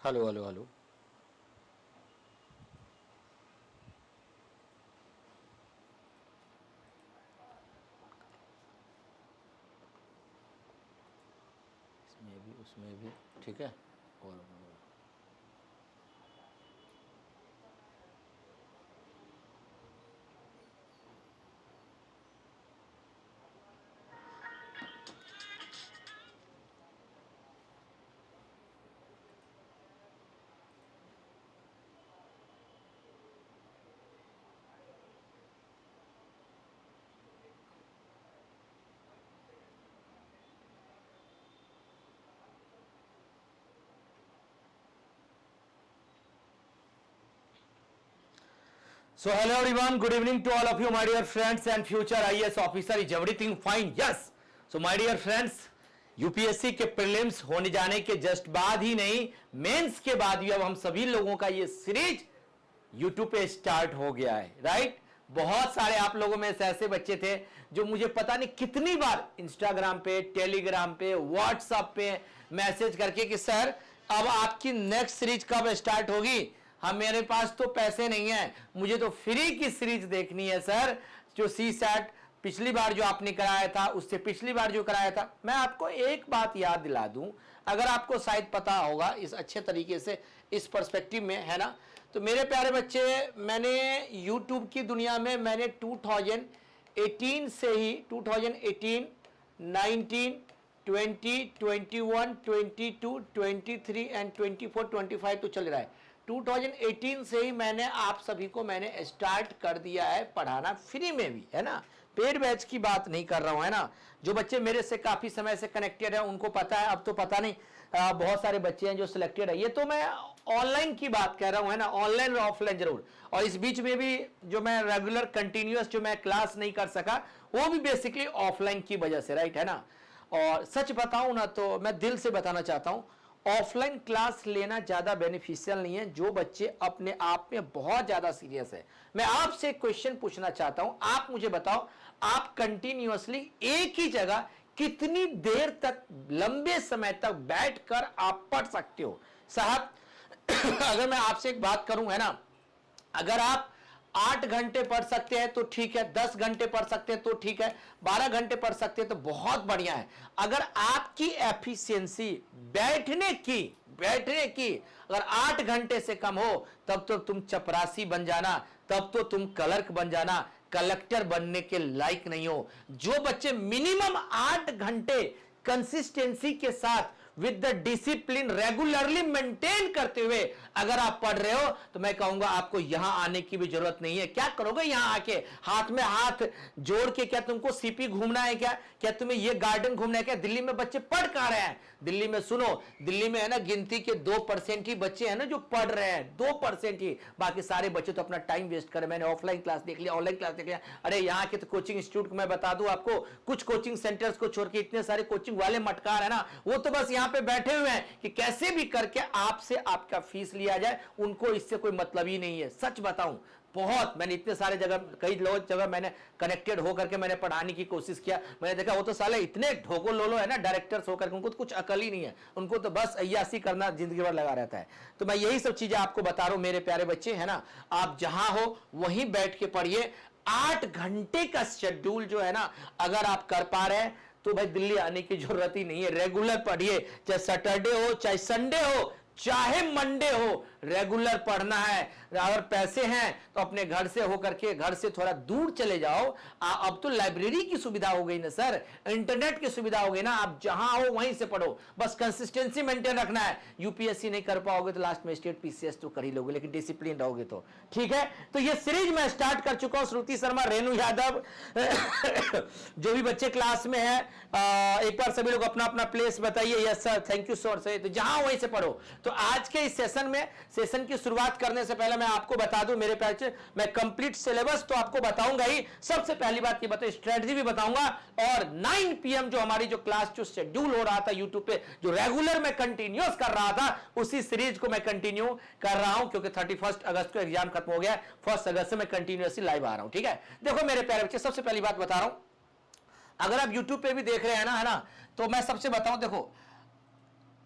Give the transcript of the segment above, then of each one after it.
Hello hello hello. इसमें भी उसमें भी ठीक है। और So hello everyone, good evening to all of you, my dear friends and future IAS officer. Is everything fine? Yes. So my dear friends, UPSC के prelims होने जाने के जस्ट बाद ही नहीं, मेंस के बाद भी अब हम सभी लोगों का ये सीरीज यूट्यूब पे स्टार्ट हो गया है, राइट। बहुत सारे आप लोगों में से ऐसे बच्चे थे जो मुझे पता नहीं कितनी बार इंस्टाग्राम पे, टेलीग्राम पे, व्हाट्सएप पे मैसेज करके कि सर अब आपकी नेक्स्ट सीरीज कब स्टार्ट होगी, हम मेरे पास तो पैसे नहीं है, मुझे तो फ्री की सीरीज देखनी है सर। जो सी सैट पिछली बार जो आपने कराया था, उससे पिछली बार जो कराया था, मैं आपको एक बात याद दिला दूं, अगर आपको शायद पता होगा इस अच्छे तरीके से, इस पर्सपेक्टिव में, है ना। तो मेरे प्यारे बच्चे, मैंने यूट्यूब की दुनिया में मैंने 2018 से ही 2018, 19, 20, 21, 22, 23 एंड 24, 25 तो चल रहा है। 2018 से ही मैंने आप सभी को मैंने स्टार्ट कर दिया है पढ़ाना, फ्री में भी, है ना। पेड बैच की बात नहीं कर रहा हूं, है ना। जो बच्चे मेरे से काफी समय से कनेक्टेड है उनको पता है, अब तो पता नहीं बहुत सारे बच्चे हैं जो सिलेक्टेड है। ये तो मैं ऑनलाइन की बात कर रहा हूं, है ना, ऑनलाइन और ऑफलाइन जरूर। और इस बीच में भी जो मैं रेगुलर कंटिन्यूअस जो मैं क्लास नहीं कर सका, वो भी बेसिकली ऑफलाइन की वजह से, राइट, है ना। और सच बताऊं ना तो मैं दिल से बताना चाहता हूं, ऑफलाइन क्लास लेना ज्यादा बेनिफिशियल नहीं है। जो बच्चे अपने आप में बहुत ज्यादा सीरियस है, मैं आपसे क्वेश्चन पूछना चाहता हूं, आप मुझे बताओ, आप कंटिन्यूअसली एक ही जगह कितनी देर तक, लंबे समय तक बैठकर आप पढ़ सकते हो साहब। अगर मैं आपसे एक बात करूं, है ना, अगर आप 8 घंटे पढ़ सकते हैं तो ठीक है, 10 घंटे पढ़ सकते हैं तो ठीक है, 12 घंटे पढ़ सकते हैं तो बहुत बढ़िया है। अगर आपकी एफिशिएंसी बैठने की अगर 8 घंटे से कम हो, तब तो तुम चपरासी बन जाना, तब तो तुम क्लर्क बन जाना, कलेक्टर बनने के लायक नहीं हो। जो बच्चे मिनिमम 8 घंटे कंसिस्टेंसी के साथ with the discipline regularly maintain करते हुए अगर आप पढ़ रहे हो, तो मैं कहूंगा आपको यहां आने की भी जरूरत नहीं है। क्या करोगे यहां आके, हाथ में हाथ जोड़ के? क्या तुमको सीपी घूमना है? क्या तुम्हें ये गार्डन घूमना है? क्या दिल्ली में बच्चे पढ़ कहां रहे हैं? दिल्ली में सुनो, दिल्ली में है ना गिनती के 2% ही बच्चे हैं ना जो पढ़ रहे हैं, 2% ही। बाकी सारे बच्चे तो अपना टाइम वेस्ट कर रहे। मैंने ऑफलाइन क्लास देख लिया, ऑनलाइन क्लास देख लिया। अरे यहाँ के तो कोचिंग इंस्टीट्यूट को मैं बता दूं आपको, कुछ कोचिंग सेंटर्स को छोड़ के इतने सारे कोचिंग वाले मटकार है ना, वो तो बस यहाँ पे बैठे हुए हैं कि कैसे भी करके आपसे आपका फीस लिया जाए, उनको इससे कोई मतलब ही नहीं है। सच बताऊं, बहुत मैंने इतने सारे जगह, कई लोग जगह मैंने कनेक्टेड होकर के मैंने पढ़ाने की कोशिश किया। मैंने देखा वो तो साले इतने ढोको लोलो है ना डायरेक्टर्स होकर के, उनको तो कुछ अकल ही नहीं है, उनको तो बस अय्यासी करना जिंदगी भर लगा रहता है। तो मैं यही सब चीजें आपको बता रहा हूं मेरे प्यारे बच्चे, है ना। आप जहां हो वहीं बैठ के पढ़िए। 8 घंटे का शेड्यूल जो है ना, अगर आप कर पा रहे हैं तो भाई दिल्ली आने की जरूरत ही नहीं है। रेगुलर पढ़िए, चाहे सैटरडे हो, चाहे संडे हो, चाहे मंडे हो, रेगुलर पढ़ना है। अगर पैसे हैं तो अपने घर से होकर के, घर से थोड़ा दूर चले जाओ। अब तो लाइब्रेरी की सुविधा हो गई ना सर, इंटरनेट की सुविधा हो गई ना, आप जहां हो वहीं से पढ़ो, बस कंसिस्टेंसी मेंटेन रखना है। यूपीएससी नहीं कर पाओगे तो लास्ट में स्टेट पीसीएस तो कर ही लोगे, लेकिन डिसिप्लिन रहोगे तो ठीक है। तो ये सीरीज मैं स्टार्ट कर चुका हूं। श्रुति शर्मा, रेणु यादव, जो भी बच्चे क्लास में है, एक बार सभी लोग अपना अपना प्लेस बताइए। Yes sir, thank you sir. तो जहां वहीं से पढ़ो। तो आज के इस सेशन में, सेशन की शुरुआत करने से पहले मैं आपको बता दूं मेरे प्यारे, मैं कंप्लीट सिलेबस तो आपको बताऊंगा ही, सबसे पहली बात ये बताऊं, स्ट्रेटजी भी बताऊंगा। और 9 PM जो हमारी जो क्लास जो शेड्यूल हो रहा था यूट्यूब पे, जो रेगुलर में कंटिन्यूअस कर रहा था, उसी सीरीज को मैं कंटिन्यू कर रहा हूं, क्योंकि 31 अगस्त को एग्जाम खत्म हो गया, 1 अगस्त से मैं कंटिन्यूअसली लाइव आ रहा हूं। ठीक है, देखो मेरे प्यारे बच्चे, सबसे पहली बात बता रहा हूं, अगर आप YouTube पे भी देख रहे हैं ना, है ना, तो मैं सबसे बताऊं, देखो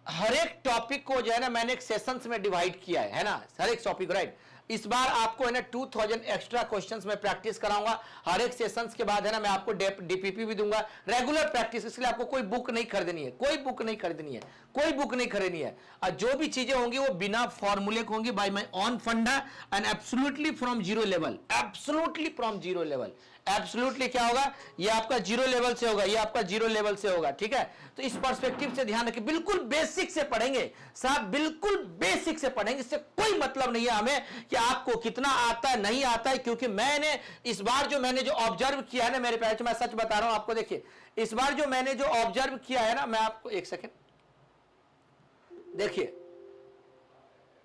हर एक टॉपिक को जो है ना मैंने एक सेशंस में डिवाइड किया है ना, हर एक टॉपिक, राइट। इस बार आपको है ना 2000 एक्स्ट्रा क्वेश्चंस में प्रैक्टिस कराऊंगा हर एक सेशंस के बाद, है ना। मैं आपको डीपीपी भी दूंगा, रेगुलर प्रैक्टिस। इसलिए आपको कोई बुक नहीं खरीदनी है, कोई बुक नहीं खरीदनी है, कोई बुक नहीं खरीदनी है। और जो भी चीजें होंगी वो बिना फॉर्मूले के होंगी, बाय माय ऑन फंडा and absolutely from zero level, absolutely from zero level. Absolutely क्या होगा, ये आपका जीरो लेवल से होगा, ये आपका जीरो लेवल से होगा, ठीक है। तो इस पर्सपेक्टिव से ध्यान रखिए, बिल्कुल बेसिक से पढ़ेंगे साहब, बिल्कुल बेसिक से पढ़ेंगे। इससे कोई मतलब नहीं है हमें कि आपको कितना आता है नहीं आता है, क्योंकि मैंने इस बार जो ऑब्जर्व किया है ना मेरे पैर, मैं सच बता रहा हूं आपको। देखिए इस बार जो मैंने जो ऑब्जर्व किया है ना, मैं आपको एक सेकेंड देखिए,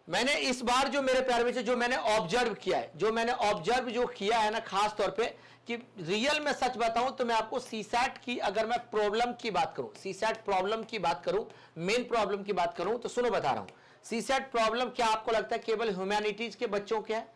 मैंने इस बार जो मेरे प्यारे बच्चे जो मैंने ऑब्जर्व किया है, जो मैंने ऑब्जर्व जो किया है ना, खास तौर पे कि रियल में सच बताऊं तो मैं आपको सीसैट की, अगर मैं प्रॉब्लम की बात करूं, सीसैट प्रॉब्लम की बात करूं, मेन प्रॉब्लम की बात करूं, तो सुनो बता रहा हूं। सीसैट प्रॉब्लम क्या आपको लगता है केवल ह्यूमैनिटीज के बच्चों के है?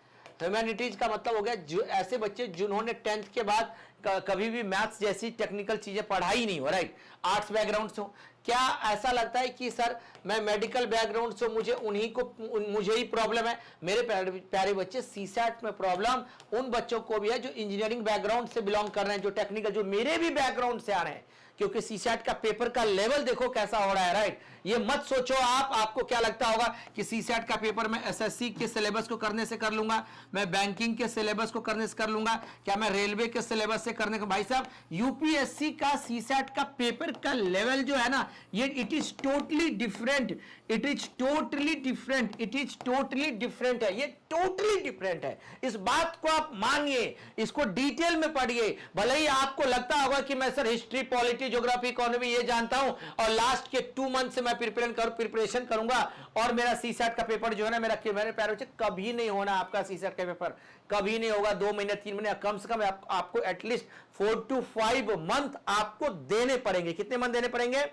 ह्यूमैनिटीज का मतलब हो गया जो ऐसे बच्चे जिन्होंने 10th के बाद कभी भी मैथ्स जैसी टेक्निकल चीजें पढ़ाई नहीं हो, राइट। आर्ट्स बैकग्राउंड से हो। क्या ऐसा लगता है कि सर मैं मेडिकल बैकग्राउंड से, मुझे ही प्रॉब्लम है? मेरे प्यारे बच्चे, सीसैट में प्रॉब्लम उन बच्चों को भी है जो इंजीनियरिंग बैकग्राउंड से बिलोंग कर रहे हैं, जो टेक्निकल, जो मेरे भी बैकग्राउंड से आ रहे हैं। क्योंकि सीसैट का पेपर का लेवल देखो कैसा हो रहा है, राइट। ये मत सोचो आपको क्या लगता होगा कि सीसैट का पेपर मैं एसएससी के सिलेबस को करने से कर लूंगा, मैं बैंकिंग के सिलेबस को करने से कर लूंगा, क्या मैं रेलवे के सिलेबस से करने का? भाई साहब, यूपीएससी का सीसैट का पेपर का लेवल जो है ना, ये it is totally different, it is totally different, it is totally different है, ये टोटली डिफरेंट है। इस बात को आप मानिए, इसको डिटेल में पढ़िए। भले ही आपको लगता होगा कि मैं sir history, polity, geography, economy ये जानता हूं और लास्ट के 2 मंथ से मैं प्रिपरेशन करूंगा और मेरा सीसैट का पेपर जो है ना, मेरे प्यारे बच्चे, कभी नहीं होना आपका सीसैट का पेपर, कभी नहीं होगा। 2 महीने 3 महीने, कम से कम आपको एटलीस्ट 4 to 5 मंथ आपको देने पड़ेंगे। कितने मंथ देने पड़ेंगे?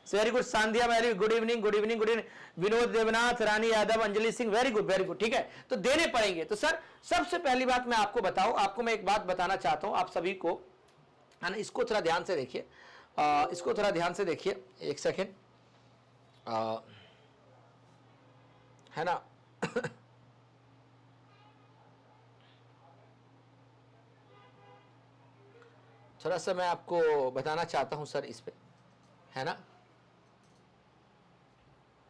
Very good Sandhya, very good evening, good evening, good evening. Vinod Devnath, Rani Yadav, Anjali Singh, very good, very good, ठीक है। तो देने पड़ेंगे। तो सर सबसे पहली बात मैं आपको बताऊं, आपको मैं एक बात बताना चाहता हूं, आप सभी को, है ना। इसको थोड़ा ध्यान से देखिए, इसको थोड़ा ध्यान से देखिए, एक सेकेंड, है ना। थोड़ा सा मैं आपको बताना चाहता हूं सर इस पे, है ना।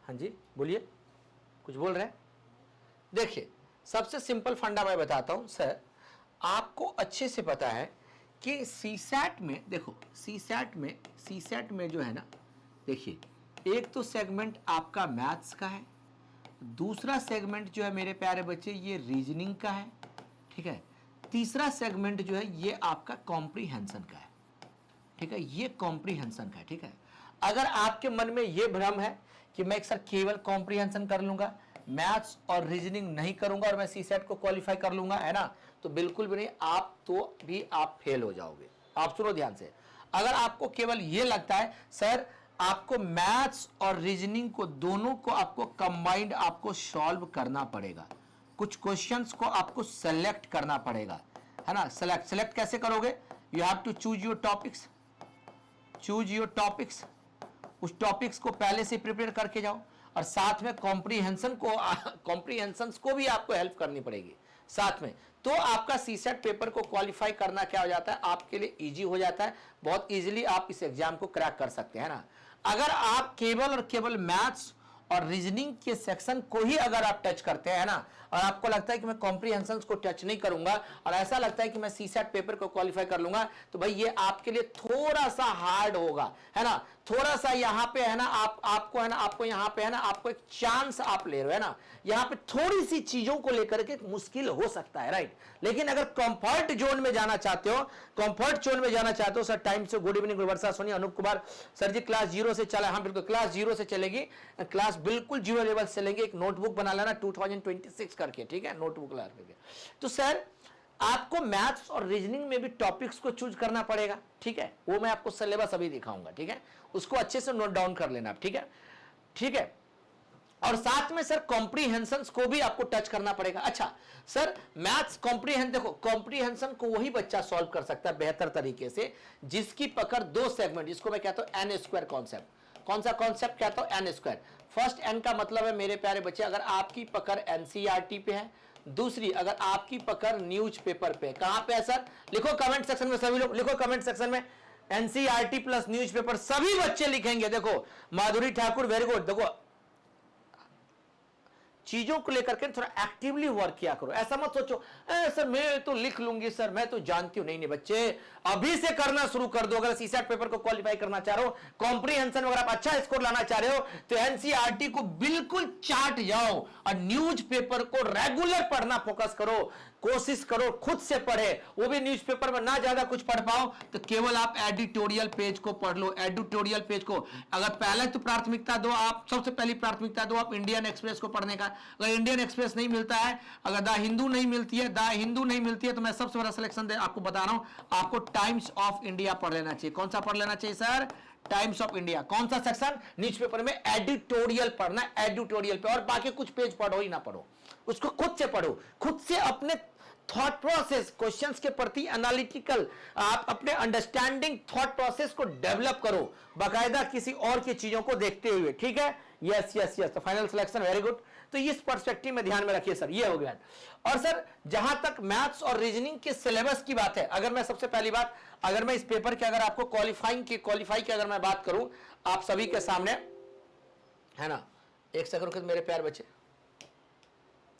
हाँ जी बोलिए, कुछ बोल रहे हैं? देखिए सबसे सिंपल फंडा मैं बताता हूं सर, आपको अच्छे से पता है कि सीसैट में, देखो सीसैट में जो है ना, देखिए एक तो सेगमेंट आपका मैथ्स का है, दूसरा सेगमेंट जो है मेरे प्यारे बच्चे ये रीजनिंग का है, ठीक है। तीसरा सेगमेंट जो है ये आपका कॉम्प्रीहेंशन का है, ठीक है, ये कॉम्प्रीहेंशन का है, ठीक है। अगर आपके मन में ये भ्रम है कि मैं सर केवल कॉम्प्रीहेंशन कर लूंगा, मैथ्स और रीजनिंग नहीं करूंगा और मैं सीसैट को क्वालिफाई कर लूंगा, है ना, तो बिल्कुल भी नहीं, आप फेल हो जाओगे। आप सुनो ध्यान से, अगर आपको केवल ये लगता है सर आपको मैथ्स और रीजनिंग को दोनों को आपको कंबाइंड आपको सॉल्व करना पड़ेगा, कुछ क्वेश्चंस को आपको सेलेक्ट करना पड़ेगा, है ना। सेलेक्ट कैसे करोगे? You have to choose your topics, उस टॉपिक्स को पहले से प्रिपेयर करके जाओ और साथ में कॉम्प्रीहेंशन को भी आपको हेल्प करनी पड़ेगी साथ में। तो आपका सीसैट पेपर को क्वालिफाई करना क्या हो जाता है, आपके लिए इजी हो जाता है, बहुत इजीली आप इस एग्जाम को क्रैक कर सकते हैं ना। अगर आप केवल और केवल मैथ्स और रीजनिंग के सेक्शन को ही अगर आप टच करते हैं ना, और आपको लगता है कि मैं कॉम्प्रीहेंशन को टच नहीं करूंगा और ऐसा लगता है कि मैं सीसैट पेपर को क्वालिफाई कर लूंगा, तो भाई ये आपके लिए थोड़ा सा हार्ड होगा, है ना। थोड़ा सा यहाँ पे है ना, आपको है ना, आपको यहाँ पे है ना, आपको एक चांस आप ले रहे हो, है ना। यहाँ पे थोड़ी सी चीजों को लेकर के मुश्किल हो सकता है, राइट। लेकिन अगर कंफर्ट जोन में जाना चाहते हो, सर टाइम से गुड इवनिंग, वर्षा सोनी, अनूप कुमार, सर जी क्लास 0 से चला, हाँ बिल्कुल क्लास 0 से चलेगी, क्लास बिल्कुल 0 लेवल से लेंगे। एक नोटबुक बना लेना 2026 करके, ठीक है, नोटबुक ला करके। तो सर आपको मैथ्स और रीजनिंग में भी टॉपिक्स को चूज करना पड़ेगा, ठीक है, वो मैं आपको सिलेबस अभी दिखाऊंगा, ठीक है, उसको अच्छे से नोट डाउन कर लेना, ठीक है, ठीक है। और साथ में सर कॉम्प्रीहेंशन को भी आपको टच करना पड़ेगा। अच्छा सर मैथ्स कॉम्प्रीहेंशन, देखो कॉम्प्रीहेंशन को वही बच्चा सॉल्व कर सकता है बेहतर तरीके से जिसकी पकड़ 2 सेगमेंट, जिसको मैं कहता हूं n स्क्वायर कॉन्सेप्ट, कौन सा कॉन्सेप्ट कहता हूं? N square. फर्स्ट एन का मतलब है मेरे प्यारे बच्चे, अगर आपकी पकड़ एनसीईआरटी पे है, दूसरी अगर आपकी पकड़ न्यूज़पेपर पे। कहां पे है सर? लिखो कमेंट सेक्शन में, सभी लोग लिखो कमेंट सेक्शन में एनसीईआरटी प्लस न्यूज़पेपर। सभी बच्चे लिखेंगे। देखो माधुरी ठाकुर, वेरी गुड। देखो चीजों को लेकर के थोड़ा एक्टिवली वर्क किया करो। ऐसा मत सोचो सर मैं तो लिख लूंगी, सर मैं तो जानती हूं। नहीं बच्चे, अभी से करना शुरू कर दो। अगर सीसैट पेपर को क्वालिफाई करना चाह रहे हो, कॉम्प्रिहेंशन में अगर आप अच्छा स्कोर लाना चाह रहे हो, तो एनसीईआरटी को बिल्कुल चाट जाओ और न्यूज पेपर को रेगुलर पढ़ना फोकस करो। कोशिश करो खुद से पढ़े, वो भी न्यूज़पेपर में ना ज्यादा कुछ पढ़ पाओ तो केवल आप एडिटोरियल पेज को पढ़ लो। एडिटोरियल पेज को अगर पहले तो प्राथमिकता दो, आप सबसे पहली प्राथमिकता दो आप इंडियन एक्सप्रेस को पढ़ने का। अगर इंडियन एक्सप्रेस नहीं मिलता है, अगर द हिंदू नहीं मिलती है, तो मैं सबसे बड़ा सिलेक्शन आपको बता रहा हूं, आपको टाइम्स ऑफ इंडिया पढ़ लेना चाहिए। कौन सा पढ़ लेना चाहिए सर? Times of India. कौन सा सेक्शन? न्यूज़पेपर में एडिटोरियल पढ़ना, एडिटोरियल पे। और बाकी कुछ पेज पढ़ो ही ना पढ़ो, उसको खुद से पढ़ो। खुद से अपने थॉट प्रोसेस, क्वेश्चंस के प्रति एनालिटिकल आप अपने अंडरस्टैंडिंग थॉट प्रोसेस को डेवलप करो, बाकायदा किसी और की चीजों को देखते हुए। ठीक है? Yes yes yes. तो फाइनल सिलेक्शन, वेरी गुड। तो इस पर्सपेक्टिव में ध्यान में रखिए सर, ये हो गया। और सर जहां तक मैथ्स और रीजनिंग के सिलेबस की बात है, अगर मैं सबसे पहली बात, अगर मैं इस पेपर के अगर आपको क्वालिफाई की अगर मैं बात करूं आप सभी के सामने, है ना, एक सेकंड मेरे प्यार बच्चे,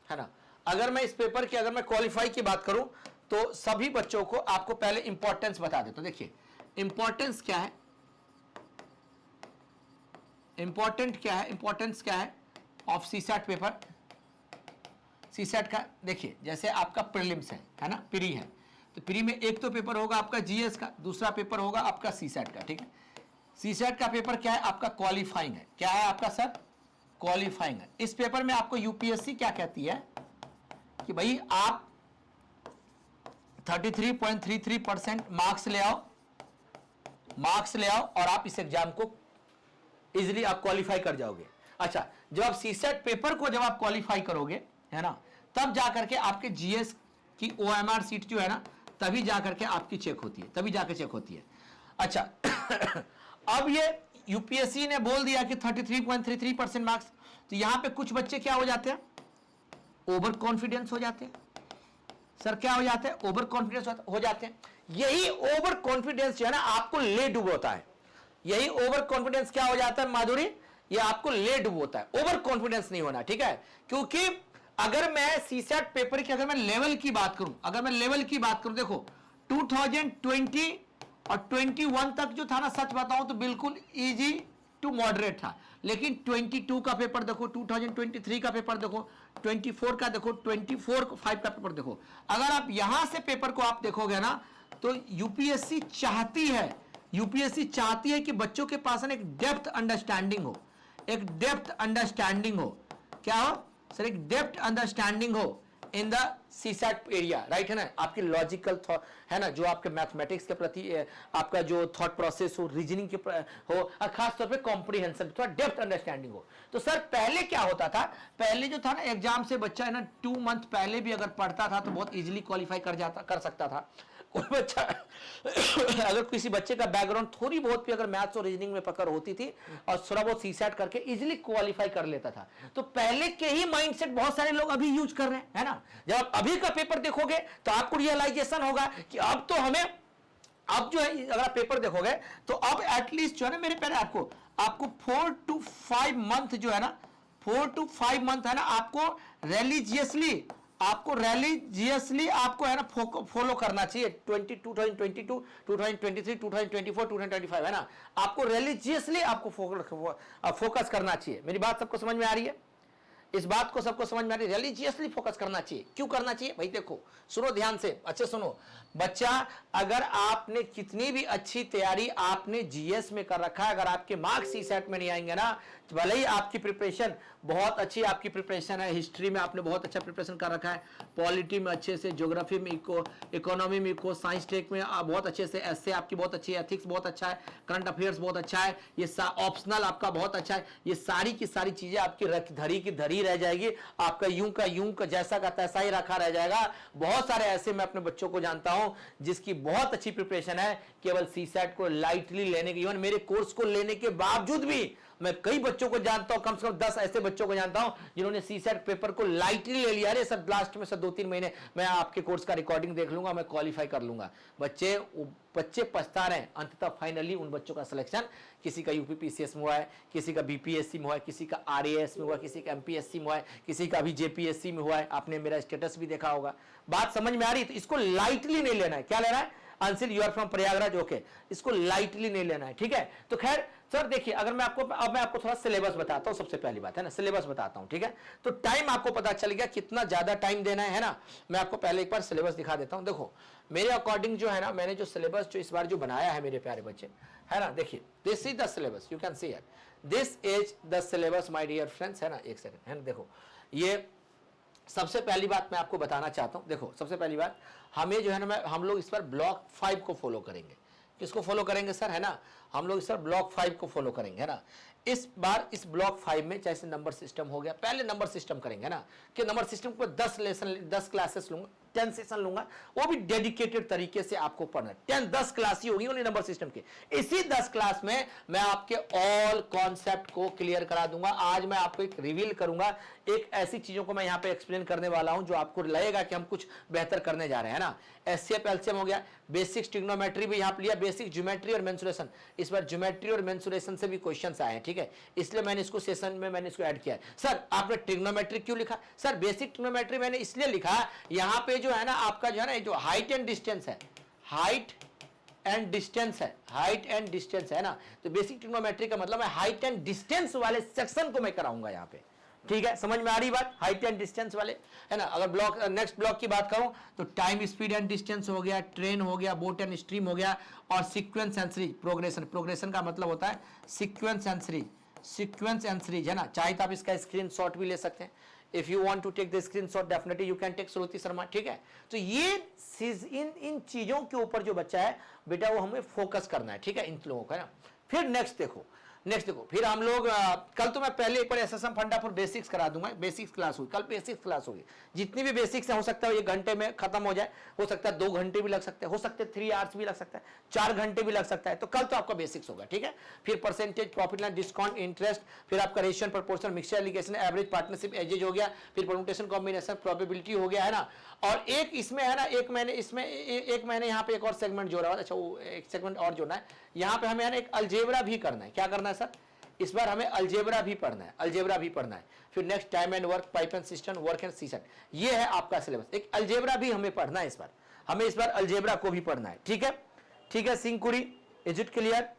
है ना, अगर मैं इस पेपर की अगर मैं क्वालिफाई की बात करूं तो सभी बच्चों को आपको पहले इंपॉर्टेंस बता देता हूं। देखिए इंपॉर्टेंस क्या है, इंपॉर्टेंस क्या है ऑफ सीसैट पेपर। सीसैट का देखिए, जैसे आपका प्रीलिम्स है ना, प्री है, तो प्री में एक तो पेपर होगा आपका जीएस का, दूसरा पेपर होगा आपका सीसैट का। ठीक है? सीसैट का पेपर क्या है आपका? क्वालिफाइंग है। क्या है आपका सर? क्वालिफाइंग है। इस पेपर में आपको यूपीएससी क्या कहती है कि भाई आप 33.33% मार्क्स ले आओ और आप इस एग्जाम को इजीली आप क्वालिफाई कर जाओगे। अच्छा, जब आप सीसेट पेपर को जब आप क्वालिफाई करोगे, है ना, तब जाकर के आपके जीएस की ओएमआर सीट जो है ना, तभी जाकर के आपकी चेक होती है, तभी जाकर चेक होती है। अच्छा अब ये यूपीएससी ने बोल दिया कि 33.33% मार्क्स, तो यहां पे कुछ बच्चे क्या हो जाते हैं? ओवर कॉन्फिडेंस हो जाते हैं। सर क्या हो जाते हैं? ओवर कॉन्फिडेंस हो जाते हैं। यही ओवर कॉन्फिडेंस जो है ना आपको ले डुबोता है। यही ओवर कॉन्फिडेंस क्या हो जाता है माधुरी? ये आपको ले डुबोता है। ओवर कॉन्फिडेंस नहीं होना, ठीक है? क्योंकि अगर मैं सीसैट पेपर की अगर मैं लेवल की बात करूं, देखो 2020 और 21 तक जो था ना, सच बताऊं तो बिल्कुल इजी टू मॉडरेट था। लेकिन 22 का पेपर देखो, 2023 का पेपर देखो, 24 का देखो, 24/5 का पेपर देखो। अगर आप यहां से पेपर को आप देखोगे ना, तो यूपीएससी चाहती है कि बच्चों के पास ना एक डेप्थ अंडरस्टैंडिंग हो, क्या हो सर? एक डेप्थ अंडरस्टैंडिंग हो in the CSAT area, right है ना? आपकी लॉजिकल थॉट है ना, जो आपके मैथमेटिक्स के प्रति आपका जो थॉट प्रोसेस हो, रीजनिंग के हो, और खास तौर पे कॉम्प्रिहेंशन, थोड़ा डेप्थ अंडरस्टैंडिंग हो। तो सर पहले क्या होता था? पहले जो था ना, एग्जाम से बच्चा है ना 2 मंथ पहले भी अगर पढ़ता था तो बहुत इजीली क्वालिफाई कर सकता था। कोई बच्चा अगर किसी बच्चे का बैकग्राउंड थोड़ी बहुत भी अगर मैथ्स और रीजनिंग में पकड़ होती थी और थोड़ा बहुत सीसैट करके इजीली क्वालिफाई कर लेता था। तो पहले के ही माइंडसेट बहुत सारे लोग अभी यूज कर रहे हैं, है ना? जब आप अभी का पेपर देखोगे तो आपको रियलाइजेशन होगा कि अब तो हमें, अब जो है अगर आप पेपर देखोगे तो अब एटलीस्ट जो है ना मेरे प्यारे, आपको 4 to 5 मंथ जो है ना, 4 to 5 मंथ है ना, आपको रिलीजियसली आपको है ना फॉलो करना चाहिए। 2022, 2023, 2024, 2025 है ना, आपको रिलीजियसली आपको फोकस करना चाहिए। मेरी बात सबको समझ में आ रही है? इस बात को सबको समझ में आ रही है? रिलीजियसली फोकस करना चाहिए। क्यों करना चाहिए भाई? देखो सुनो ध्यान से, अच्छे सुनो बच्चा, अगर आपने कितनी भी अच्छी तैयारी आपने जीएस में कर रखा है, अगर आपके मार्क्स सीसैट में नहीं आएंगे ना, तो भले ही आपकी प्रिपरेशन बहुत अच्छी आपकी प्रिपरेशन है, हिस्ट्री में आपने बहुत अच्छा प्रिपरेशन कर रखा है, पॉलिटी में अच्छे से, ज्योग्राफी में इकोनॉमी में साइंस टेक में बहुत अच्छे से, एसए आपकी बहुत अच्छी है, एथिक्स बहुत अच्छा है, करंट अफेयर्स बहुत अच्छा है, ये ऑप्शनल आपका बहुत अच्छा है। ये सारी की सारी चीजें आपकी धरी की धरी वही रह जाएगी, आपका यूं का यूं का जैसा का तैसा ही रखा रह जाएगा। बहुत सारे ऐसे मैं अपने बच्चों को जानता हूं जिसकी बहुत अच्छी प्रिपरेशन है, केवल सीसैट को लाइटली लेने के, इवन मेरे कोर्स को लेने के बावजूद भी मैं कई बच्चों को जानता हूं, कम से कम 10 ऐसे बच्चों को जानता हूं जिन्होंने सीसैट पेपर को लाइटली ले लिया। अरे सर लास्ट में सर 2-3 महीने मैं आपके कोर्स का रिकॉर्डिंग देख लूंगा, मैं क्वालिफाई कर लूंगा। बच्चे पछता रहे हैं, अंततः फाइनली उन बच्चों का सिलेक्शन किसी का यूपीपीसीएस में हुआ है, किसी का बीपीएससी में हुआ है, किसी का आरएएस में हुआ है, किसी का एमपीएससी में हुआ है, किसी का भी जेपीएससी में हुआ है। आपने मेरा स्टेटस भी देखा होगा। बात समझ में आ रही है? तो इसको लाइटली नहीं लेना है। क्या लेना है? Anshil you are from Prayagraj, okay, इसको लाइटली नहीं लेना है, ठीक है। तो खैर सर देखिए, अगर मैं आपको थोड़ा सिलेबस बताता हूं, सबसे पहली बात है ना, सिलेबस बताता हूं, ठीक है। तो टाइम आपको पता चल गया कितना ज्यादा टाइम देना है ना। मैं आपको पहले एक बार सिलेबस दिखा देता हूं। देखो मेरे अकॉर्डिंग जो है ना, मैंने जो सिलेबस जो इस बार जो बनाया है मेरे प्यारे बच्चे, है ना, देखिए this is the syllabus, you can see here, this is the syllabus my dear friends, है ना। एक सेकंड, है ना, देखो ये सबसे पहली बात मैं आपको बताना चाहता हूं। देखो सबसे पहली बात, हमें जो है ना, हम लोग इस बार ब्लॉक 5 को फॉलो करेंगे। किसको फॉलो करेंगे सर, है ना, हम लोग इस बार ब्लॉक 5 को फॉलो करेंगे, है ना। इस बार इस ब्लॉक 5 में जैसे नंबर सिस्टम हो गया, पहले नंबर सिस्टम करेंगे ना, कि नंबर सिस्टम को 10 क्लासेस लूंगा, 10 सेशन लूंगा, वो भी डेडिकेटेड तरीके से आपको पढ़ना है। 10 क्लास ही होगी उन्हीं नंबर सिस्टम की। इसी 10 क्लास में मैं आपके ऑल कॉन्सेप्ट को क्लियर करा दूंगा। आज मैं आपको एक रिवील करूंगा, एक ऐसी चीजों को मैं यहां पे एक्सप्लेन करने वाला हूं जो आपको लगेगा कि हम कुछ बेहतर करने जा रहे हैं ना। एचसीएफ एलसीएम हो गया, बेसिक ट्रिग्नोमेट्री भी यहां पे लिया, बेसिक ज्योमेट्री और मेंसुरेशन। इस बार ज्योमेट्री और मेंसुरेशन से भी क्वेश्चंस आए हैं, ठीक है, इसलिए मैंने इसको सेशन में मैंने इसको ऐड किया है। सर आपने ट्रिग्नोमेट्री क्यों लिखा? सर बेसिक ट्रिग्नोमेट्री मैंने इसलिए लिखा, यहां पे जो है ना आपका जो है ना, जो हाइट एंड डिस्टेंस है, हाइट एंड डिस्टेंस है, हाइट एंड डिस्टेंस है ना, तो बेसिक ट्रिग्नोमेट्री का मतलब है हाइट एंड डिस्टेंस वाले सेक्शन को मैं कराऊंगा यहां पे, ठीक है। समझ में आ रही बात, हाइट एंड डिस्टेंस वाले, है ना। अगर ब्लॉक नेक्स्ट ब्लॉक की बात करूं तो टाइम स्पीड एंड डिस्टेंस हो गया, ट्रेन हो गया, बोट एंड स्ट्रीम हो गया, और sequence and series, progression, progression का मतलब होता है sequence and series, sequence and series, है ना। चाहे तो आप इसका स्क्रीनशॉट भी ले सकते हैं, if you want to take the screenshot definitely you can take, Shruti Sharma, ठीक है। तो ये इन चीजों के ऊपर जो बच्चा है बेटा वो हमें फोकस करना है, ठीक है, इन लोगों का, है ना। फिर नेक्स्ट देखो, फिर हम लोग कल तो मैं पहले एक बार एसएसएम फंडा फॉर बेसिक्स करा दूंगा, बेसिक्स क्लास हुई कल, बेसिक्स क्लास होगी, जितनी भी बेसिक्स है हो सकता है 1 घंटे में खत्म हो जाए, हो सकता है 2 घंटे भी लग सकते हैं, हो सकते हैं 3 आवर्स भी लग सकता है, 4 घंटे भी लग सकता है। तो कल तो आपका बेसिक्स होगा, ठीक है। फिर percentage, profit and discount, interest, फिर आपका ratio, proportion, mixture allegation, average, partnership, edges हो गया, फिर परम्यूटेशन, कॉम्बिनेशन, प्रोबेबिलिटी हो गया, है ना। और एक इसमें है ना, एक मैंने यहाँ पे एक और सेगमेंट जोड़ा, अच्छा वो एक सेगमेंट और जोड़ना है यहाँ पे हमें, एक अलजेब्रा भी करना है। क्या करना है सर? इस बार हमें अलजेब्रा भी पढ़ना है, अलजेब्रा भी पढ़ना है। फिर next time and work, pipe and system, work and CSAT, ये है आपका सिलेबस। एक अलजेब्रा भी हमें पढ़ना है इस बार, हमें इस बार अलजेब्रा को भी पढ़ना है, ठीक है, ठीक है। सिंकुरी, इज इट क्लियर?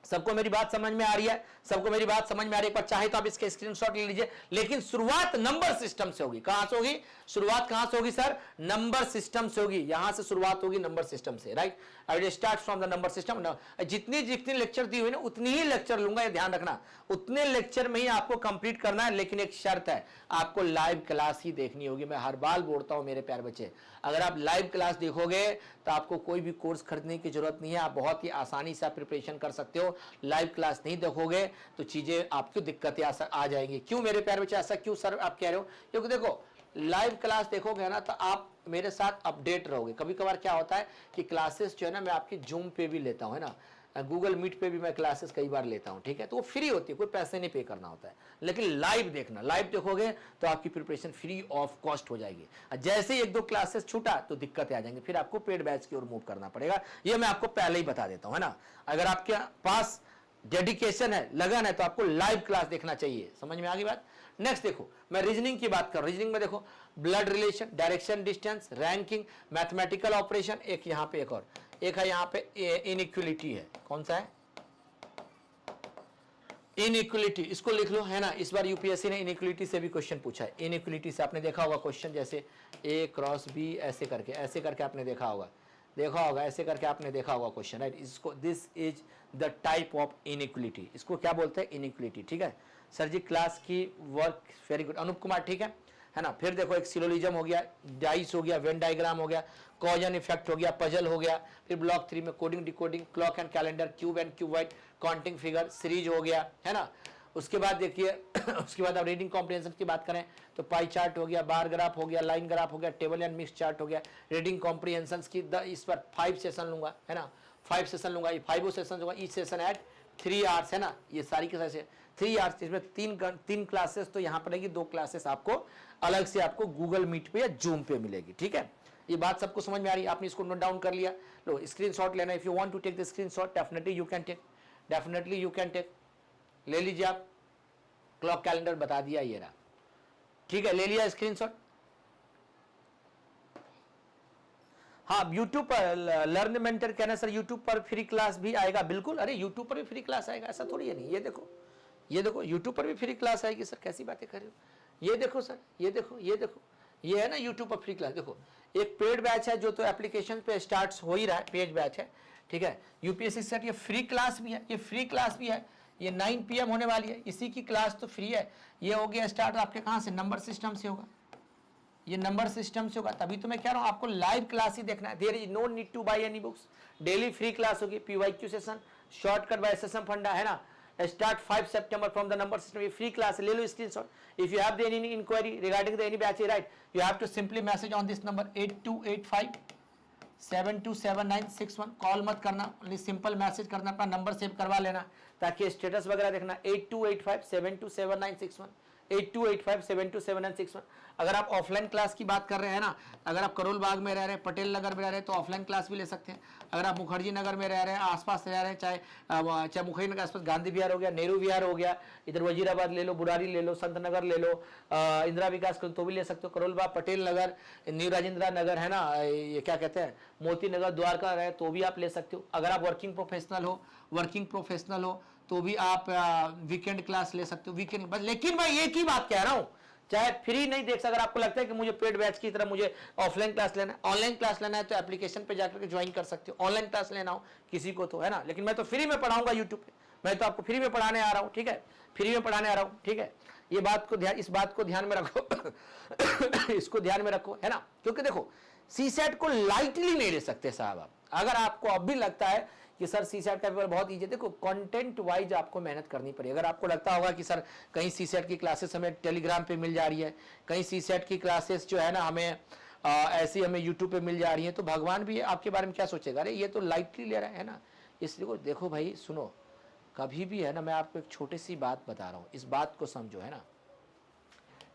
सबको मेरी बात समझ में आ रही है? सबको मेरी बात समझ में आ रही है? पर चाहे तो आप इसके स्क्रीनशॉट ले लीजिए, लेकिन शुरुआत नंबर सिस्टम से होगी। कहां से होगी शुरुआत? कहां से होगी सर? नंबर सिस्टम से होगी। यहां से शुरुआत होगी नंबर सिस्टम से, right. I will start from the number system. जितनी जितनी लेक्चर दी हुई ना उतनी ही लेक्चर लूंगा, ये ध्यान रखना, उतने लेक्चर में ही आपको कंप्लीट करना है। लेकिन एक शर्त है, आपको लाइव क्लास ही देखनी होगी। मैं हर बार बोलता हूं मेरे प्यारे बच्चे, अगर आप लाइव क्लास देखोगे तो आपको कोई भी कोर्स खरीदने की जरूरत नहीं है, आप बहुत ही आसानी से प्रिपरेशन कर सकते हो। लाइव क्लास नहीं देखोगे तो चीजें आपको दिक्कतें आ जाएंगी। क्यों मेरे प्यारे बच्चे, ऐसा क्यों सर आप कह रहे हो? क्योंकि देखो लाइव क्लास देखोगे ना तो आप मेरे साथ अपडेट रहोगे। कभी कभार क्या होता है कि क्लासेस जो है ना मैं आपकी जूम पे भी लेता हूं, है ना, गूगल मीट पे भी मैं क्लासेस कई बार लेता हूं, ठीक है, तो वो फ्री होती है, कोई पैसे नहीं पे करना होता है। लेकिन लाइव देखना, लाइव देखोगे तो आपकी प्रिपरेशन फ्री ऑफ कॉस्ट हो जाएगी। जैसे ही 1-2 क्लासेस छूटा तो दिक्कतें आ जाएंगी, फिर आपको पेड बैच की ओर मूव करना पड़ेगा। ये मैं आपको पहले ही बता देता हूं, है ना। अगर आपके पास डेडिकेशन है, लगन है, तो आपको लाइव क्लास देखना चाहिए। समझ में आ गई बात? नेक्स्ट देखो, मैं रीजनिंग की बात कर रहा हूं। रीजनिंग में देखो blood relation, direction, distance, ranking, mathematical operation, एक यहां पे एक है यहां पे इनइक्वलिटी है। कौन सा है? इनइक्वलिटी, इसको लिख लो, है ना। इस बार यूपीएससी ने इनइक्वलिटी से भी क्वेश्चन पूछा है। इनइक्वलिटी से आपने देखा होगा क्वेश्चन, जैसे A क्रॉस B ऐसे करके आपने देखा होगा, ऐसे करके आपने देखा होगा क्वेश्चन, राइट। इसको this is the type of inequality, इसको क्या बोलते हैं? इनइक्वलिटी, ठीक है। सर जी क्लास की work very good, Anup Kumar, ठीक है ना। फिर देखो एक सिलोजिज्म हो गया, डाइस हो गया, वेन डायग्राम हो गया, कॉज एंड इफेक्ट हो गया, पजल हो गया। फिर ब्लॉक 3 में coding, decoding, clock and calendar, cube and cuboid, counting figure, series हो गया, है ना। उसके बाद देखिए उसके बाद आप रीडिंग कॉम्प्रिहेंशन की बात करें तो पाई चार्ट हो गया, बार ग्राफ हो गया, लाइन ग्राफ हो गया, टेबल एंड मिक्स चार्ट हो गया। रीडिंग कॉम्प्रिहेंशन की इस पर 5 सेशन लूंगा, है ना, 5 सेशन लूंगा, ये 5 सेशन होगा, ईच सेशन एट 3 आवर्स, है ना, ये सारी के सारे 3 आवर्स, इसमें तीन क्लासेस तो यहाँ पर रहेगी, 2 क्लासेस आपको अलग से आपको गूगल मीट पे या जूम पे मिलेगी, ठीक है। ये बात सबको समझ में आ रही है, आपने इसको नोट डाउन कर लिया। लो स्क्रीनशॉट लेना, if you want to take the screenshot definitely you can take, definitely you can take, ले लीजिए आप। क्लॉक कैलेंडर बता दिया ये रहा, ठीक है, ले लिया स्क्रीनशॉट। हाँ, यूट्यूब पर लर्न मेंटर कहना सर यूट्यूब पर फ्री क्लास भी आएगा, बिल्कुल, अरे यूट्यूब पर भी फ्री क्लास आएगा, ऐसा थोड़ी है नहीं, ये देखो, ये देखो यूट्यूब पर भी फ्री क्लास आएगी सर, कैसी बातें कर रहे हो, ये देखो सर, ये देखो, ये देखो, ये है ना यूट्यूब पर फ्री क्लास। देखो एक पेड बैच है जो तो एप्लीकेशन पे स्टार्ट हो ही रहा है, पेड बैच है, ठीक है। यूपीएससी सेट ये फ्री क्लास भी है, ये फ्री क्लास भी है, ये 9 PM होने वाली है, इसी की क्लास तो फ्री है। ये हो गया स्टार्ट आपके कहाँ से, नंबर सिस्टम से होगा, ये नंबर सिस्टम से होगा, तभी तो मैं कह रहा हूं आपको लाइव क्लास ही देखना है। There is no need to buy any books, daily free class होगी, PYQ session, shortcut by SSM फंडा, है ना, स्टार्ट 5 सितंबर फ्रॉम द नंबर सिस्टम, ये फ्री क्लास, ले लो screenshot. If you have the any inquiry regarding the any batch, right, you have to simply message on this number 8285 727961, call मत करना, only simple message करना, अपना number save करवा लेना ताकि स्टेटस वगैरह देखना, 8285 727961, 8285727961। अगर आप ऑफलाइन क्लास की बात कर रहे हैं ना, अगर आप करोल बाग में रह रहे हैं, पटेल नगर में रह रहे हैं तो ऑफलाइन क्लास भी ले सकते हैं। अगर आप मुखर्जी नगर में रह रहे हैं, आसपास रह रहे हैं, चाहे मुखर्जी नगर आसपास गांधी विहार हो गया, नेहरू विहार हो गया, इधर वजीराबाद ले लो, बुरारी ले लो, संत नगर ले लो, इंदिरा विकास तो भी ले सकते हो, करोल बाग, पटेल नगर, न्यू राजेंद्र नगर, है ना, ये क्या कहते हैं, मोती नगर, द्वारका रहे तो भी आप ले सकते हो। अगर आप वर्किंग प्रोफेशनल हो तो भी आप वीकेंड क्लास ले सकते हो, वीकेंड बस। लेकिन मैं एक ही बात कह रहा हूं, चाहे फ्री नहीं देख सकते, अगर आपको लगता है कि मुझे पेड बैच की तरह मुझे ऑफलाइन क्लास लेना है, ऑनलाइन क्लास लेना है तो एप्लीकेशन पे जाकर के ज्वाइन कर सकते हो, ऑनलाइन क्लास लेना हो किसी को तो, है ना, लेकिन मैं तो फ्री में पढ़ाऊंगा यूट्यूब पे, मैं तो आपको फ्री में पढ़ाने आ रहा हूं, ठीक है, फ्री में पढ़ाने आ रहा हूं, ठीक है। ये बात को ध्यान, इस बात को ध्यान में रखो इसको ध्यान में रखो, है ना, क्योंकि देखो सीसेट को लाइटली नहीं ले सकते साहब आप। अगर आपको अब भी लगता है कि सर सीसेट का पेपर बहुत इजी है, देखो कंटेंट वाइज आपको मेहनत करनी पड़ेगी। अगर आपको लगता होगा कि सर कहीं सीसेट की क्लासेस हमें टेलीग्राम पे मिल जा रही है, कहीं सीसेट की क्लासेस जो है ना हमें ऐसी हमें यूट्यूब पे मिल जा रही है, तो भगवान भी आपके बारे में क्या सोचेगा, अरे ये तो लाइटली ले रहा है ना। इसलिए को देखो भाई सुनो, कभी भी है ना, मैं आपको एक छोटी सी बात बता रहा हूँ, इस बात को समझो, है ना,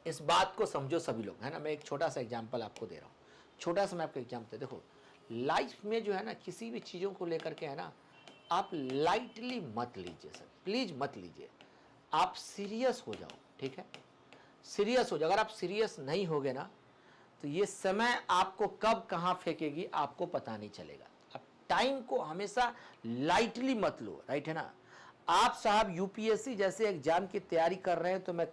इस बात को समझो सभी लोग, है ना। मैं एक छोटा सा एग्जाम्पल आपको दे रहा हूँ, छोटा सा मैं आपको एग्जाम्पल, देखो लाइफ में जो है ना किसी भी चीज़ों को लेकर के है ना, आप लाइटली मत लीजिए सर, प्लीज मत लीजिए, आप सीरियस हो जाओ, ठीक है, सीरियस हो जाओ। अगर आप सीरियस नहीं होगे ना तो ये समय आपको कब कहाँ फेंकेगी आपको पता नहीं चलेगा। आप टाइम को हमेशा लाइटली मत लो, राइट, है ना। आप साहब यूपीएससी जैसे एग्जाम की तैयारी कर रहे हैं तो मैं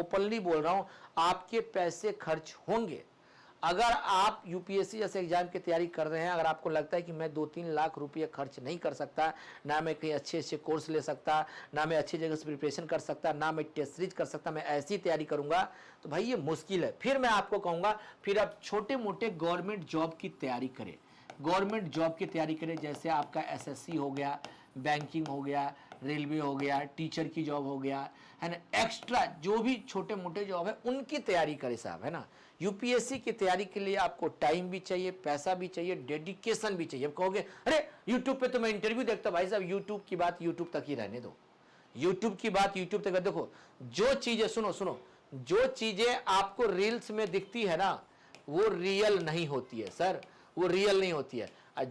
ओपनली बोल रहा हूं आपके पैसे खर्च होंगे। अगर आप यूपीएससी जैसे एग्जाम की तैयारी कर रहे हैं, अगर आपको लगता है कि मैं 2-3 लाख रुपये खर्च नहीं कर सकता, ना मैं कहीं अच्छे कोर्स ले सकता, ना मैं अच्छी जगह से प्रिपरेशन कर सकता, ना मैं टेस्ट सीरीज कर सकता, मैं ऐसी तैयारी करूंगा, तो भाई ये मुश्किल है। फिर मैं आपको कहूंगा फिर आप छोटे मोटे गवर्नमेंट जॉब की तैयारी करें, गवर्नमेंट जॉब की तैयारी करें, जैसे आपका एसएससी हो गया, बैंकिंग हो गया, रेलवे हो गया, टीचर की जॉब हो गया, है ना, एक्स्ट्रा जो भी छोटे मोटे जॉब है उनकी तैयारी करें साहब, है ना। यूपीएससी की तैयारी के लिए आपको टाइम भी चाहिए, पैसा भी चाहिए, डेडिकेशन भी चाहिए। अब कहोगे अरे यूट्यूब पे तो मैं इंटरव्यू देखता हूं, भाई साहब यूट्यूब की बात यूट्यूब तक ही रहने दो, यूट्यूब की बात यूट्यूब तक। देखो जो चीजें, सुनो, जो चीजें आपको रील्स में दिखती है ना वो रियल नहीं होती है सर, वो रियल नहीं होती है।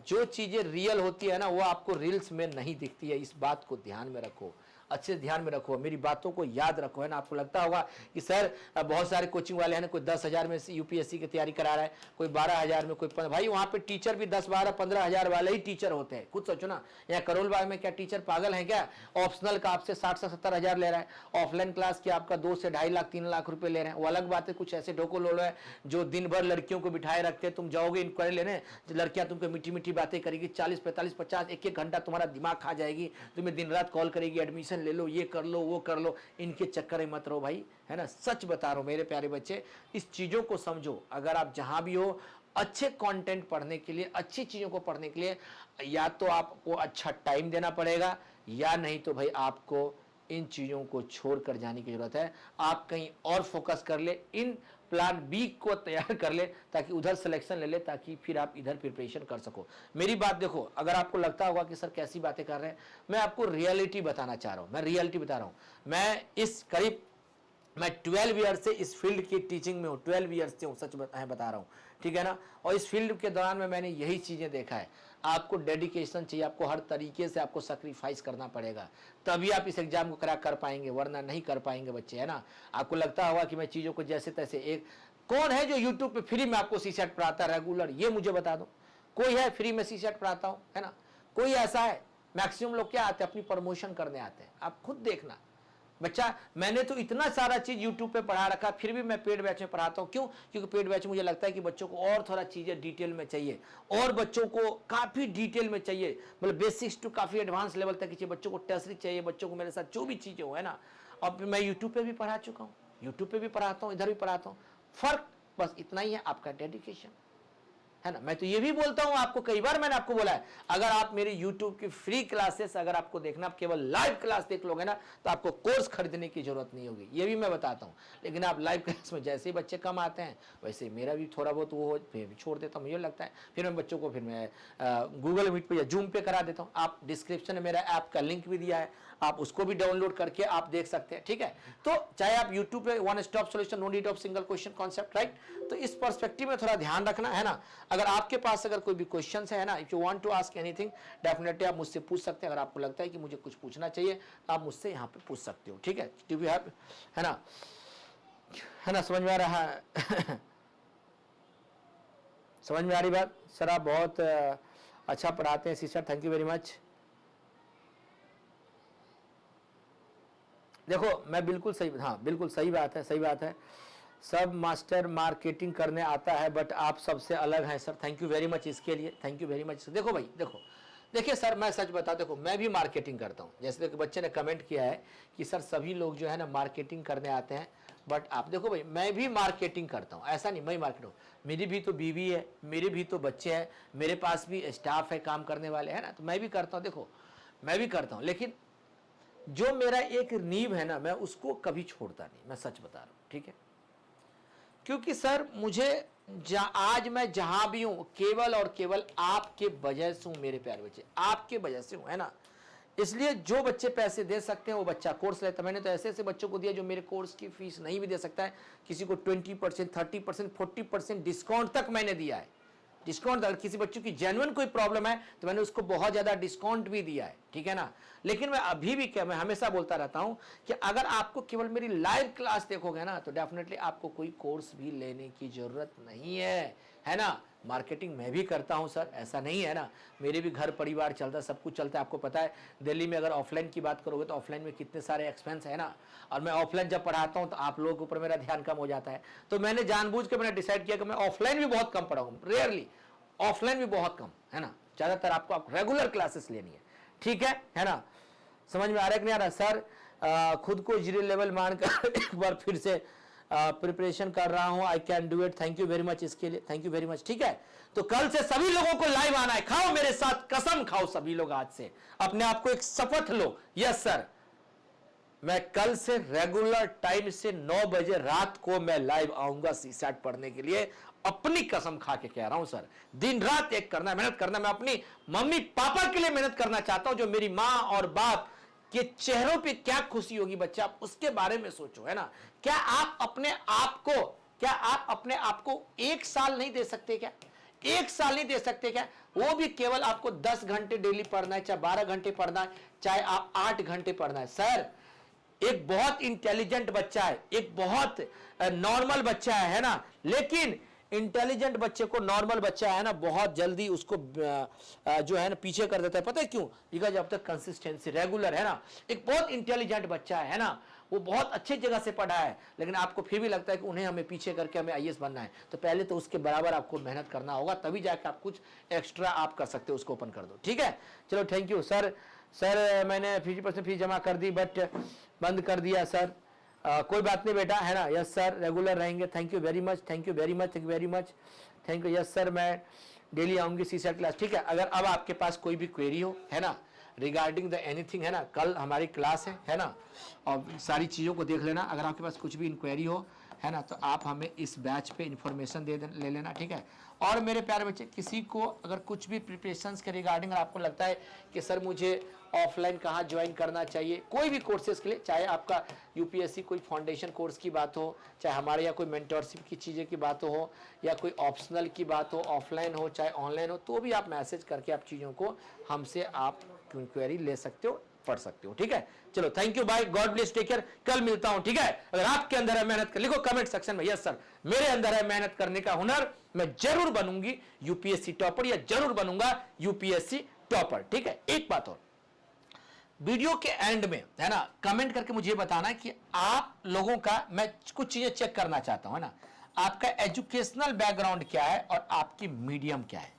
जो चीजें रियल होती है ना वो आपको रील्स में नहीं दिखती है, इस बात को ध्यान में रखो, अच्छे से ध्यान में रखो, मेरी बातों को याद रखो, है ना। आपको लगता होगा कि सर बहुत सारे कोचिंग वाले हैं ना, कोई 10,000 में यूपीएससी की तैयारी करा रहा है, कोई 12,000 में, कोई भाई वहां पे टीचर भी 10-12-15,000 वाले ही टीचर होते हैं। खुद सोचो ना, यहाँ करोल बाग में क्या टीचर पागल है क्या, ऑप्शनल का आपसे 60 से 70 हजार ले रहा है, ऑफलाइन क्लास की आपका 2 से 2.5 लाख 3 लाख रुपए ले रहे हैं। वो अलग बात है, कुछ ऐसे ढोको लोलो है जो दिन भर लड़कियों को बिठाए रखते हैं, तुम जाओगे इंक्वायरी लेने, लड़कियां तुमको मीठी मीठी बातें करेगी, 40-45-50 एक घंटा तुम्हारा दिमाग खा जाएगी, तुम्हें दिन रात कॉल करेगी, एडमिशन ले लो, ये कर लो वो कर लो। इनके चक्कर में मत रहो भाई, है ना। सच बता रहा हूं मेरे प्यारे बच्चे, इस चीजों को समझो। अगर आप जहां भी हो, अच्छे कंटेंट पढ़ने के लिए, अच्छी चीजों को पढ़ने के लिए या तो आपको अच्छा टाइम देना पड़ेगा, या नहीं तो भाई आपको इन चीज़ों को छोड़कर जाने की जरूरत है। आप कहीं और फोकस कर ले, इन प्लान बी को तैयार कर ले ताकि उधर सिलेक्शन ले ले, ताकि फिर आप इधर प्रिपरेशन कर सको। मेरी बात देखो, अगर आपको लगता होगा कि सर कैसी बातें कर रहे हैं, मैं आपको रियलिटी बताना चाह रहा हूँ, मैं रियलिटी बता रहा हूँ। मैं इस करीब मैं 12 ईयर से इस फील्ड की टीचिंग में हूँ, 12 ईयर से हूँ, सच बता रहा हूँ, ठीक है ना। और इस फील्ड के दौरान में मैंने यही चीज़ें देखा है। आपको डेडिकेशन चाहिए, आपको हर तरीके से आपको सैक्रिफाइस करना पड़ेगा, तभी आप इस एग्जाम को क्रैक कर पाएंगे, वरना नहीं कर पाएंगे बच्चे, है ना। आपको लगता होगा कि मैं चीज़ों को जैसे तैसे, एक कौन है जो यूट्यूब पे फ्री में आपको सीसेट पढ़ाता है रेगुलर, ये मुझे बता दो। कोई है फ्री में सीसेट पढ़ाता हूँ, है ना, कोई ऐसा है? मैक्सिमम लोग क्या आते हैं, अपनी प्रमोशन करने आते हैं। आप खुद देखना बच्चा, मैंने तो इतना सारा चीज YouTube पे पढ़ा रखा, फिर भी मैं पेड बैच में पढ़ाता हूँ। क्यों? क्योंकि पेड बैच में मुझे लगता है कि बच्चों को और थोड़ा चीजें डिटेल में चाहिए, और बच्चों को काफी डिटेल में चाहिए, मतलब बेसिक्स टू काफी एडवांस लेवल तक चाहिए, बच्चों को टेस्ट चाहिए, बच्चों को मेरे साथ जो भी चीजें हो, है ना। अब मैं YouTube पे भी पढ़ा चुका हूँ, YouTube पे भी पढ़ाता हूँ, इधर भी पढ़ाता हूँ। फर्क बस इतना ही है, आपका डेडिकेशन, है ना। मैं तो ये भी बोलता हूं आपको, कई बार मैंने आपको बोला है, अगर आप मेरी YouTube की फ्री क्लासेस अगर आपको देखना, आप केवल लाइव क्लास देख लोगे ना, तो आपको कोर्स खरीदने की जरूरत नहीं होगी, ये भी मैं बताता हूं। लेकिन आप लाइव क्लास में जैसे ही बच्चे कम आते हैं, वैसे मेरा भी थोड़ा बहुत वो फिर भी छोड़ देता हूँ, मुझे लगता है। फिर मैं बच्चों को फिर मैं गूगल मीट पे या जूम पे करा देता हूँ। आप डिस्क्रिप्शन में मेरा ऐप का लिंक भी दिया है, आप उसको भी डाउनलोड करके आप देख सकते हैं, ठीक है। तो चाहे आप यूट्यूब पे one stop solution, no need of single question concept, right. तो इस पर्सपेक्टिव में थोड़ा ध्यान रखना, है ना। अगर आपके पास अगर कोई भी क्वेश्चन है ना, if you want to ask anything, definitely आप मुझसे पूछ सकते हैं। अगर आपको लगता है कि मुझे कुछ पूछना चाहिए, तो आप मुझसे यहाँ पे पूछ सकते हो, ठीक है। डू यू हैव, है ना, है ना, समझ में आ रहा है? समझ में आ रही बात? सर आप बहुत अच्छा पढ़ाते हैं sister, thank you very much. देखो मैं बिल्कुल सही, हाँ बिल्कुल सही बात है, सही बात है। सब मास्टर मार्केटिंग करने आता है, बट आप सबसे अलग हैं sir, thank you very much इसके लिए, थैंक यू वेरी मच। देखो भाई, देखो देखिए सर, मैं सच बता, देखो मैं भी मार्केटिंग करता हूँ। जैसे देखो बच्चे ने कमेंट किया है कि सर सभी लोग जो है ना मार्केटिंग करने आते हैं, बट आप देखो भाई, मैं भी मार्केटिंग करता हूँ, ऐसा नहीं मैं मार्केट हूँ। मेरी भी तो बीवी है, मेरे भी तो बच्चे हैं, मेरे पास भी स्टाफ है काम करने वाले, है ना, तो मैं भी करता हूँ। देखो मैं भी करता हूँ, लेकिन जो मेरा एक नींव है ना, मैं उसको कभी छोड़ता नहीं, मैं सच बता रहा हूँ, ठीक है। क्योंकि सर मुझे आज मैं जहां भी हूं, केवल और केवल आपके वजह से हूं मेरे प्यारे बच्चे, आपके वजह से हूं, है ना। इसलिए जो बच्चे पैसे दे सकते हैं वो बच्चा कोर्स लेता है। मैंने तो ऐसे ऐसे बच्चों को दिया जो मेरे कोर्स की फीस नहीं भी दे सकता है, किसी को 20%, 30%, 40% डिस्काउंट तक मैंने दिया है। डिस्काउंट, अगर किसी बच्चों की जेन्युइन कोई प्रॉब्लम है तो मैंने उसको बहुत ज्यादा डिस्काउंट भी दिया है, ठीक है ना। लेकिन मैं अभी भी क्या, मैं हमेशा बोलता रहता हूं कि अगर आपको केवल मेरी लाइव क्लास देखोगे ना, तो डेफिनेटली आपको कोई कोर्स भी लेने की जरूरत नहीं है ना। मार्केटिंग मैं भी करता हूं सर, ऐसा नहीं है ना। मेरे भी घर परिवार चलता है, सब कुछ चलता है। आपको पता है दिल्ली में अगर ऑफलाइन की बात करोगे तो ऑफलाइन में कितने सारे एक्सपेंस है ना। और मैं ऑफलाइन जब पढ़ाता हूं तो आप लोगों के ऊपर मेरा ध्यान कम हो जाता है, तो मैंने जानबूझ के मैंने डिसाइड किया कि मैं ऑफलाइन भी बहुत कम पढ़ाऊंगा, रेयरली ऑफलाइन भी बहुत कम, है ना। ज्यादातर आपको रेगुलर क्लासेस लेनी है, ठीक है ना। समझ में आ रहा है कि नहीं आ रहा? सर खुद को जीरो लेवल मानकर एक बार फिर से प्रिपरेशन कर रहा हूं, I can do it, thank you very much इसके लिए, थैंक यू वेरी मच, ठीक है। तो कल से सभी लोगों को लाइव आना है, खाओ मेरे साथ कसम खाओ सभी लोग, आज से अपने आप को एक शपथ लो, यस सर मैं कल से रेगुलर टाइम से 9 बजे रात को मैं लाइव आऊंगा सीसैट पढ़ने के लिए, अपनी कसम खा के कह रहा हूं सर। दिन रात एक करना, मेहनत करना। मैं अपनी मम्मी पापा के लिए मेहनत करना चाहता हूं, जो मेरी मां और बाप के चेहरों पे क्या खुशी होगी बच्चा, आप उसके बारे में सोचो, है ना। क्या आप अपने आप को 1 साल नहीं दे सकते क्या? 1 साल नहीं दे सकते क्या? वो भी केवल आपको 10 घंटे डेली पढ़ना है, चाहे 12 घंटे पढ़ना है, चाहे आप 8 घंटे पढ़ना है। सर एक बहुत इंटेलिजेंट बच्चा है, एक बहुत नॉर्मल बच्चा है ना, लेकिन इंटेलिजेंट बच्चे को नॉर्मल बच्चा है ना बहुत जल्दी उसको जो है ना पीछे कर देता है। पता है क्यों? बिकॉज जब तक कंसिस्टेंसी रेगुलर है ना। एक बहुत इंटेलिजेंट बच्चा है ना, वो बहुत अच्छी जगह से पढ़ा है, लेकिन आपको फिर भी लगता है कि उन्हें हमें पीछे करके हमें आईएएस बनना है, तो पहले तो उसके बराबर आपको मेहनत करना होगा, तभी जाकर आप कुछ एक्स्ट्रा आप कर सकते हो, उसको ओपन कर दो, ठीक है। चलो थैंक यू सर। सर मैंने 50% फीस जमा कर दी, बट बंद कर दिया सर। कोई बात नहीं बेटा, है ना। यस सर रेगुलर रहेंगे, thank you very much, thank you very much, thank you very much, thank you. Yes sir मैं डेली आऊंगी सीसेट क्लास, ठीक है। अगर अब आपके पास कोई भी क्वेरी हो, है ना, रिगार्डिंग द एनीथिंग, है ना। कल हमारी क्लास है ना, और सारी चीज़ों को देख लेना। अगर आपके पास कुछ भी इंक्वायरी हो, है ना, तो आप हमें इस बैच पे इंफॉर्मेशन ले लेना, ठीक है। और मेरे प्यारे बच्चे, किसी को अगर कुछ भी प्रिपरेशंस के रिगार्डिंग आपको लगता है कि सर मुझे ऑफलाइन कहाँ ज्वाइन करना चाहिए, कोई भी कोर्सेज के लिए, चाहे आपका यूपीएससी कोई फाउंडेशन कोर्स की बात हो, चाहे हमारे यहाँ कोई मेंटरशिप की चीज़ें की बात हो, या कोई ऑप्शनल की बात हो, ऑफलाइन हो चाहे ऑनलाइन हो, तो भी आप मैसेज करके आप चीज़ों को हमसे आप इंक्वायरी ले सकते हो, पढ़ सकते हो, ठीक है। चलो, thank you, bye, God bless, take care, कल मिलता हूं, ठीक है। अगर आपके अंदर है मेहनत कर, लिखो कमेंट सेक्शन में यस सर मेरे अंदर है मेहनत करने का हुनर, मैं जरूर बनूंगी यूपीएससी टॉपर, या जरूर बनूंगा यूपीएससी टॉपर, ठीक है। एक बात और, वीडियो के एंड में, है ना, कमेंट करके मुझे बताना कि आप लोगों का, मैं कुछ चीजें चेक करना चाहता हूं, है ना, आपका एजुकेशनल बैकग्राउंड क्या है और आपकी मीडियम क्या है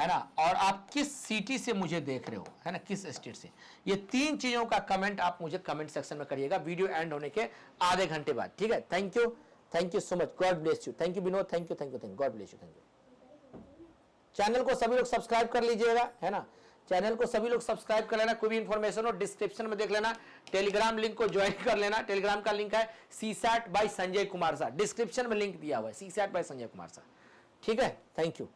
ना, और आप किस सिटी से मुझे देख रहे हो, है ना, किस स्टेट से। ये 3 चीजों का कमेंट आप मुझे कमेंट सेक्शन में करिएगा वीडियो एंड होने के आधे घंटे बाद, ठीक है। Thank you so much, God bless you, thank you Vinod, thank you, God bless you, thank you. Channel को सभी लोग सब्सक्राइब कर लीजिएगा, है ना, चैनल को सभी लोग सब्सक्राइब कर लेना। कोई भी इंफॉर्मेशन हो डिस्क्रिप्शन में देख लेना, टेलीग्राम लिंक को ज्वाइन कर लेना। टेलीग्राम का लिंक है CSAT बाय संजय कुमार सा, डिस्क्रिप्शन में लिंक दिया हुआ है, CSAT बाय संजय कुमार सा, ठीक है। Thank you.